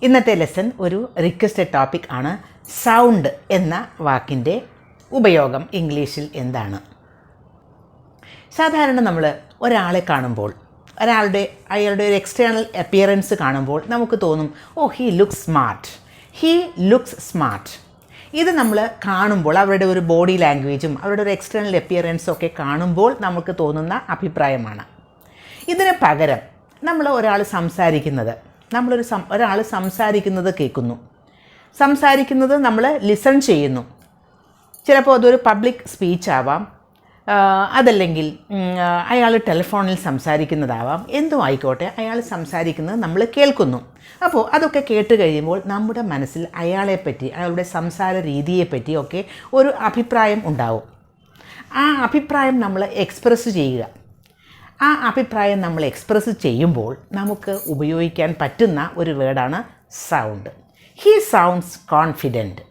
ഇന്നത്തെ ലെസൺ ഒരു requested topic ആണ്. സൗണ്ട് എന്ന വാക്കിൻ്റെ ഉപയോഗം ഇംഗ്ലീഷിൽ എന്താണ്? സാധാരണ നമ്മൾ ഒരാളെ കാണുമ്പോൾ, അയാളുടെ ഒരു എക്സ്റ്റേണൽ അപ്പിയറൻസ് കാണുമ്പോൾ നമുക്ക് തോന്നും, oh he looks smart, he looks smart. ഇത് നമ്മൾ കാണുമ്പോൾ അവരുടെ ഒരു ബോഡി ലാംഗ്വേജും അവരുടെ ഒരു എക്സ്റ്റേണൽ അപ്പിയറൻസും ഒക്കെ കാണുമ്പോൾ നമുക്ക് തോന്നുന്ന അഭിപ്രായമാണ്. ഇതിന് പകരം ഒരാൾ സംസാരിക്കുന്നത് കേൾക്കുന്നു, സംസാരിക്കുന്നത് നമ്മൾ ലിസൺ ചെയ്യുന്നു. ചിലപ്പോൾ അതൊരു പബ്ലിക് സ്പീച്ച് ആവാം, അതല്ലെങ്കിൽ അയാൾ ടെലിഫോണിൽ സംസാരിക്കുന്നതാവാം, എന്തും ആയിക്കോട്ടെ, അയാൾ സംസാരിക്കുന്നത് നമ്മൾ കേൾക്കുന്നു. അപ്പോൾ അതൊക്കെ കേട്ട് കഴിയുമ്പോൾ നമ്മുടെ മനസ്സിൽ അയാളെപ്പറ്റി, അയാളുടെ സംസാര രീതിയെപ്പറ്റി ഒക്കെ ഒരു അഭിപ്രായം ഉണ്ടാവും. ആ അഭിപ്രായം നമ്മൾ എക്സ്പ്രസ് ചെയ്യുക. ആ അഭിപ്രായം നമ്മൾ എക്സ്പ്രസ് ചെയ്യുമ്പോൾ നമുക്ക് ഉപയോഗിക്കാൻ പറ്റുന്ന ഒരു വേർഡാണ് sound. He sounds confident.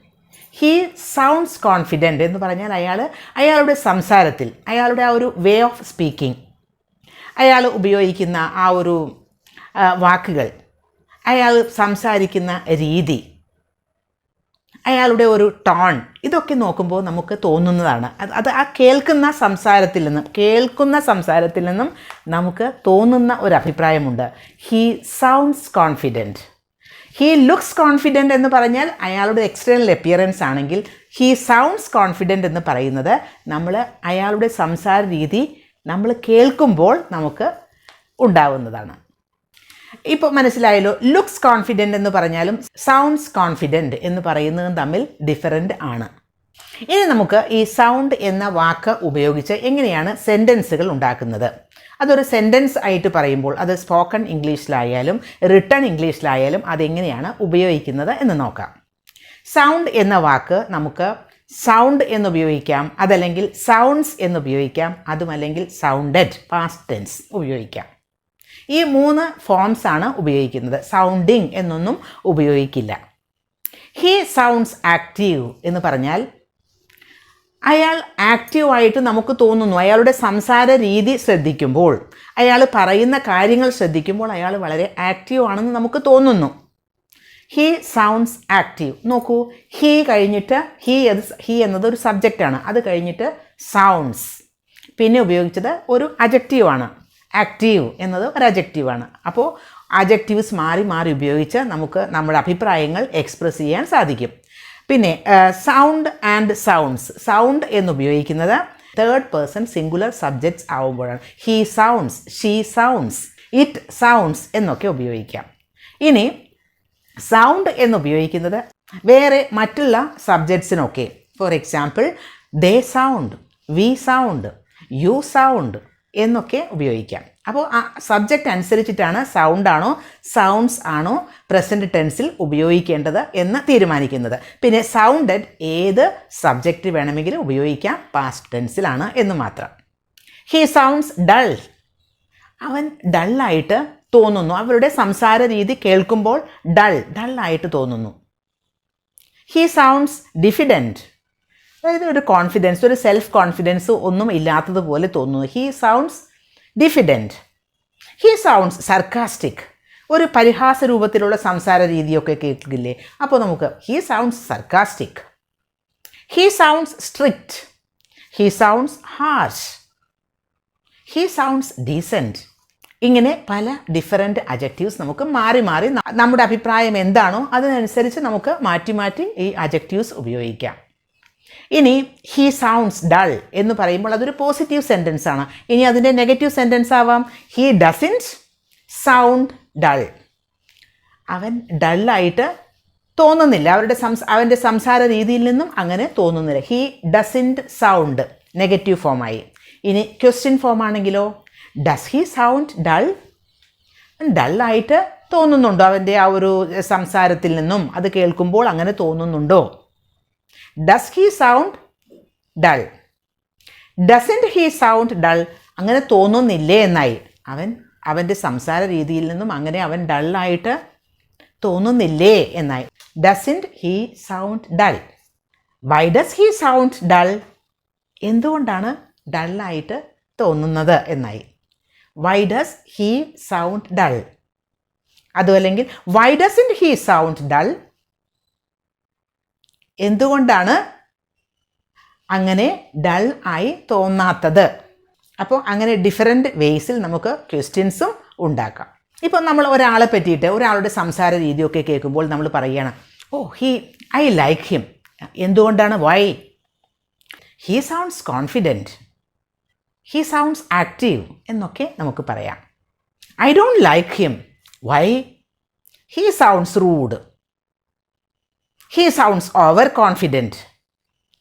He sounds confident എന്ന് പറഞ്ഞാൽ അയാളുടെ സംസാരത്തിൽ, അയാളുടെ ആ ഒരു വേ ഓഫ് സ്പീക്കിംഗ്, അയാൾ ഉപയോഗിക്കുന്ന ആ ഒരു വാക്കുകൾ, അയാൾ സംസാരിക്കുന്ന രീതി, അയാളുടെ ഒരു ടോൺ, ഇതൊക്കെ നോക്കുമ്പോൾ നമുക്ക് തോന്നുന്നതാണ്. അത് ആ കേൾക്കുന്ന സംസാരത്തിൽ നിന്നും നമുക്ക് തോന്നുന്ന ഒരു അഭിപ്രായമുണ്ട്. He sounds confident. He looks confident എന്ന് പറഞ്ഞാൽ അയാളുടെ എക്സ്റ്റേണൽ അപ്പിയറൻസ് ആണെങ്കിൽ, ഹീ സൗണ്ട്സ് കോൺഫിഡൻറ്റ് എന്ന് പറയുന്നത് അയാളുടെ സംസാര രീതി നമ്മൾ കേൾക്കുമ്പോൾ നമുക്ക് ഉണ്ടാവുന്നതാണ്. ഇപ്പോൾ മനസ്സിലായല്ലോ, ലുക്സ് കോൺഫിഡൻറ്റ് എന്ന് പറഞ്ഞാലും സൗണ്ട്സ് കോൺഫിഡൻറ്റ് എന്ന് പറയുന്നതും തമ്മിൽ ഡിഫറൻ്റ് ആണ്. ഇനി നമുക്ക് ഈ സൗണ്ട് എന്ന വാക്ക് ഉപയോഗിച്ച് എങ്ങനെയാണ് സെൻറ്റൻസുകൾ ഉണ്ടാക്കുന്നത്, അതൊരു സെൻറ്റൻസ് ആയിട്ട് പറയുമ്പോൾ അത് സ്പോക്കൺ ഇംഗ്ലീഷിലായാലും റിട്ടൺ ഇംഗ്ലീഷിലായാലും അതെങ്ങനെയാണ് ഉപയോഗിക്കുന്നത് എന്ന് നോക്കാം. സൗണ്ട് എന്ന വാക്ക് നമുക്ക് സൗണ്ട് എന്നുപയോഗിക്കാം, അതല്ലെങ്കിൽ സൗണ്ട്സ് എന്നുപയോഗിക്കാം, അതുമല്ലെങ്കിൽ സൗണ്ടഡ് പാസ്റ്റ് ടെൻസ് ഉപയോഗിക്കാം. ഈ 3 ഫോംസാണ് ഉപയോഗിക്കുന്നത്. സൗണ്ടിങ് എന്നൊന്നും ഉപയോഗിക്കില്ല. ഹീ സൗണ്ട്സ് ആക്റ്റീവ് എന്ന് പറഞ്ഞാൽ അയാൾ ആക്റ്റീവായിട്ട് നമുക്ക് തോന്നുന്നു. അയാളുടെ സംസാര രീതി ശ്രദ്ധിക്കുമ്പോൾ, അയാൾ പറയുന്ന കാര്യങ്ങൾ ശ്രദ്ധിക്കുമ്പോൾ അയാൾ വളരെ ആക്റ്റീവ് ആണെന്ന് നമുക്ക് തോന്നുന്നു. He sounds active. നോക്കൂ, ഹീ കഴിഞ്ഞിട്ട് ഹീ എന്നതൊരു സബ്ജക്റ്റാണ്, അത് കഴിഞ്ഞിട്ട് സൗണ്ട്സ്, പിന്നെ ഉപയോഗിച്ചത് ഒരു അഡ്ജക്റ്റീവാണ്. ആക്റ്റീവ് എന്നത് ഒരു അഡ്ജക്റ്റീവാണ്. അപ്പോൾ അഡ്ജക്റ്റീവ്സ് മാറി മാറി ഉപയോഗിച്ച് നമുക്ക് നമ്മുടെ അഭിപ്രായങ്ങൾ എക്സ്പ്രസ് ചെയ്യാൻ സാധിക്കും. പിന്നെ സൗണ്ട് ആൻഡ് സൗണ്ട്സ്. സൗണ്ട് എന്നുപയോഗിക്കുന്നത് തേർഡ് പേഴ്സൺ സിംഗുലർ സബ്ജക്ട്സ് ആവുമ്പോഴാണ്. He sounds, she sounds, it sounds എന്നൊക്കെ ഉപയോഗിക്കാം. ഇനി സൗണ്ട് എന്നുപയോഗിക്കുന്നത് വേറെ മറ്റുള്ള സബ്ജക്ട്സിനൊക്കെ, for example they sound, we sound, you sound എന്നൊക്കെ ഉപയോഗിക്കാം. അപ്പോൾ ആ സബ്ജക്റ്റ് അനുസരിച്ചിട്ടാണ് സൗണ്ടാണോ സൗണ്ട്സ് ആണോ പ്രസൻറ്റ് ടെൻസിൽ ഉപയോഗിക്കേണ്ടത് എന്ന് തീരുമാനിക്കുന്നത്. പിന്നെ സൗണ്ടഡ് ഏത് സബ്ജക്റ്റ് വേണമെങ്കിലും ഉപയോഗിക്കാം, പാസ്റ്റ് ടെൻസിലാണ് എന്ന് മാത്രം. He sounds dull. അവൻ ഡള്ളായിട്ട് തോന്നുന്നു. അവരുടെ സംസാര രീതി കേൾക്കുമ്പോൾ ഡള്ളായിട്ട് തോന്നുന്നു. He sounds ഡിഫിഡൻറ്റ്. അതായത് ഒരു കോൺഫിഡൻസ്, ഒരു സെൽഫ് കോൺഫിഡൻസ് ഒന്നും ഇല്ലാത്തതുപോലെ തോന്നുന്നു. He sounds ഡിഫിഡൻറ്റ്. He sounds sarcastic. ഒരു പരിഹാസ രൂപത്തിലുള്ള സംസാര രീതിയൊക്കെ കേൾക്കില്ലേ, അപ്പോൾ നമുക്ക് he sounds sarcastic. He sounds strict. He sounds harsh. He sounds decent. ഇങ്ങനെ പല ഡിഫറൻറ്റ് അഡ്ജക്റ്റീവ്സ് നമുക്ക് മാറി മാറി നമ്മുടെ അഭിപ്രായം എന്താണോ അതിനനുസരിച്ച് നമുക്ക് മാറ്റി മാറ്റി ഈ അഡ്ജക്റ്റീവ്സ് ഉപയോഗിക്കാം. ഇനി ഹീ സൗണ്ട്സ് ഡൾ എന്ന് പറയുമ്പോൾ അതൊരു പോസിറ്റീവ് സെൻറ്റൻസ് ആണ്. ഇനി അതിൻ്റെ നെഗറ്റീവ് സെൻറ്റൻസ് ആവാം. He doesn't sound dull. അവൻ ഡള്ളായിട്ട് തോന്നുന്നില്ല, അവൻ്റെ സംസാര രീതിയിൽ നിന്നും അങ്ങനെ തോന്നുന്നില്ല. ഹീ ഡസിൻറ്റ് സൗണ്ട് നെഗറ്റീവ് ഫോമായി. ഇനി ക്വസ്റ്റ്യൻ ഫോം ആണെങ്കിലോ, ഡസ് ഹീ സൗണ്ട് ഡൾ. ഡള്ളായിട്ട് തോന്നുന്നുണ്ടോ അവൻ്റെ ആ ഒരു സംസാരത്തിൽ നിന്നും, അത് കേൾക്കുമ്പോൾ അങ്ങനെ തോന്നുന്നുണ്ടോ? Does he sound dull. Doesn't he sound dull. അങ്ങനെ തോന്നുന്നില്ലേ എന്നായി. അവൻ്റെ സംസാര രീതിയിൽ നിന്നും അങ്ങനെ അവൻ ഡള്ളായിട്ട് തോന്നുന്നില്ലേ എന്നായി. Doesn't he sound dull. Why does he sound dull. എന്തുകൊണ്ടാണ് ഡള്ളായിട്ട് തോന്നുന്നത് എന്നായി. Why does he sound dull. അതുമല്ലെങ്കിൽ why doesn't he sound dull, എന്തുകൊണ്ടാണ് അങ്ങനെ ഡൾ ആയി തോന്നാത്തത്. അപ്പോൾ അങ്ങനെ ഡിഫറെൻറ്റ് വേസിൽ നമുക്ക് ക്വസ്റ്റ്യൻസും ഉണ്ടാക്കാം. ഇപ്പോൾ നമ്മൾ ഒരാളെ പറ്റിയിട്ട് ഒരാളുടെ സംസാര രീതിയൊക്കെ കേൾക്കുമ്പോൾ നമ്മൾ പറയുകയാണ്, ഓ ഐ ലൈക്ക് ഹിം, എന്തുകൊണ്ടാണ്, why, he sounds confident, he sounds active എന്നൊക്കെ നമുക്ക് പറയാം. I don't like him, why, he sounds rude, he sounds over confident,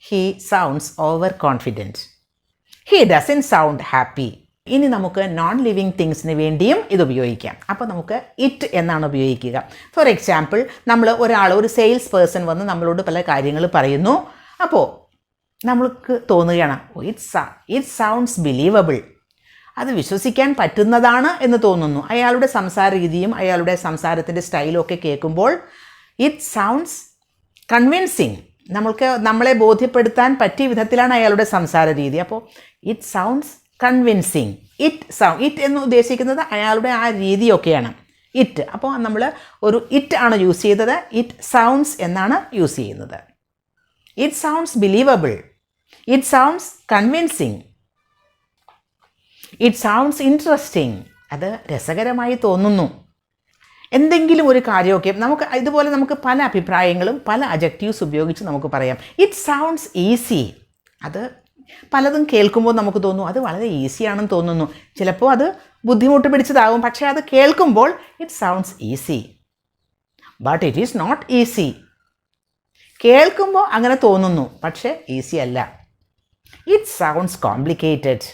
he sounds over confident, he doesn't sound happy. ഇനി നമുക്ക് non living തിങ്സിന് വേണ്ടിയും ഇത് ഉപയോഗിക്കാം. അപ്പോൾ നമുക്ക് ഇറ്റ് എന്നാണ് ഉപയോഗിക്കുക. ഫോർ എക്സാമ്പിൾ, നമ്മൾ ഒരു സെയിൽസ് പേഴ്സൺ വന്ന് നമ്മളോട് പല കാര്യങ്ങൾ പറയുന്നു. അപ്പോൾ നമ്മൾക്ക് തോന്നുകയാണ്, ഇറ്റ് സൗണ്ട്സ് ബിലീവബിൾ, അത് വിശ്വസിക്കാൻ പറ്റുന്നതാണ് എന്ന് തോന്നുന്നു. അയാളുടെ സംസാര രീതിയും അയാളുടെ സംസാരത്തിൻ്റെ സ്റ്റൈലും ഒക്കെ കേൾക്കുമ്പോൾ ഇറ്റ് സൗണ്ട്സ് കൺവിൻസിങ്, നമ്മളെ ബോധ്യപ്പെടുത്താൻ പറ്റിയ വിധത്തിലാണ് അയാളുടെ സംസാര രീതി. അപ്പോൾ ഇറ്റ് സൗണ്ട്സ് കൺവിൻസിങ്. ഇറ്റ് എന്ന് ഉദ്ദേശിക്കുന്നത് അയാളുടെ ആ രീതിയൊക്കെയാണ് ഇറ്റ്. അപ്പോൾ നമ്മൾ ഒരു ഇറ്റ് ആണ് യൂസ് ചെയ്തത്, ഇറ്റ് സൗണ്ട്സ് എന്നാണ് യൂസ് ചെയ്യുന്നത്. It sounds believable, it sounds convincing, it sounds interesting, അത് രസകരമായി തോന്നുന്നു. എന്തെങ്കിലും ഒരു കാര്യമൊക്കെ ഇതുപോലെ നമുക്ക് പല അഭിപ്രായങ്ങളും പല അഡ്ജക്റ്റീവ്സ് ഉപയോഗിച്ച് നമുക്ക് പറയാം. ഇറ്റ് സൗണ്ട്സ് ഈസി, അത് പലതും കേൾക്കുമ്പോൾ നമുക്ക് തോന്നും അത് വളരെ ഈസിയാണെന്ന് തോന്നുന്നു. ചിലപ്പോൾ അത് ബുദ്ധിമുട്ട് പിടിച്ചതാകും, പക്ഷേ അത് കേൾക്കുമ്പോൾ it sounds easy, but it is not easy. കേൾക്കുമ്പോൾ അങ്ങനെ തോന്നുന്നു, പക്ഷേ ഈസി അല്ല. ഇറ്റ് സൗണ്ട്സ് കോംപ്ലിക്കേറ്റഡ്,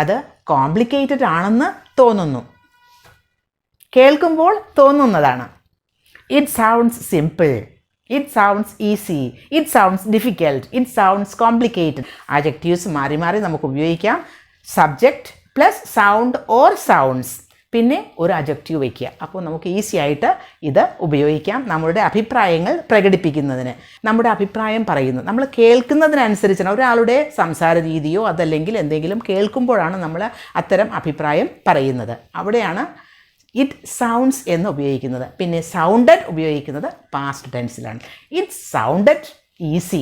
അത് കോംപ്ലിക്കേറ്റഡ് ആണെന്ന് തോന്നുന്നു, കേൾക്കുമ്പോൾ തോന്നുന്നതാണ്. It sounds simple, it sounds easy, it sounds difficult, it sounds complicated. Adjectives മാറി മാറി നമുക്ക് ഉപയോഗിക്കാം. Subject plus sound or sounds, പിന്നെ ഒരു അഡ്ജക്റ്റീവ് വയ്ക്കുക. അപ്പോൾ നമുക്ക് ഈസി ആയിട്ട് ഇത് ഉപയോഗിക്കാം നമ്മളുടെ അഭിപ്രായങ്ങൾ പ്രകടിപ്പിക്കുന്നതിന്. നമ്മുടെ അഭിപ്രായം പറയുന്നത് നമ്മൾ കേൾക്കുന്നതിനനുസരിച്ചാണ്. ഒരാളുടെ സംസാര രീതിയോ അതല്ലെങ്കിൽ എന്തെങ്കിലും കേൾക്കുമ്പോഴാണ് നമ്മൾ അത്തരം അഭിപ്രായം പറയുന്നത്. അവിടെയാണ് ഇറ്റ് സൗണ്ട്സ് എന്ന് ഉപയോഗിക്കുന്നത്. പിന്നെ സൗണ്ടഡ് ഉപയോഗിക്കുന്നത് പാസ്റ്റ് ടെൻസിലാണ്. ഇറ്റ് സൗണ്ടഡ് ഈസി,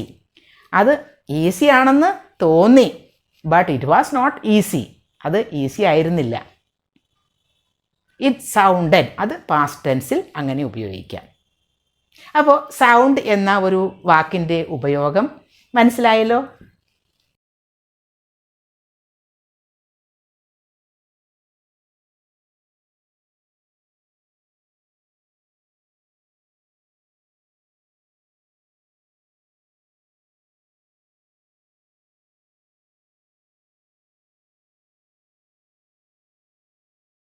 അത് ഈസി ആണെന്ന് തോന്നി, but it was not easy, അത് ഈസി ആയിരുന്നില്ല. ഇറ്റ് സൗണ്ടഡ്, അത് പാസ്റ്റ് ടെൻസിൽ അങ്ങനെ ഉപയോഗിക്കാം. അപ്പോൾ സൗണ്ട് എന്ന ഒരു വാക്കിൻ്റെ ഉപയോഗം മനസ്സിലായല്ലോ.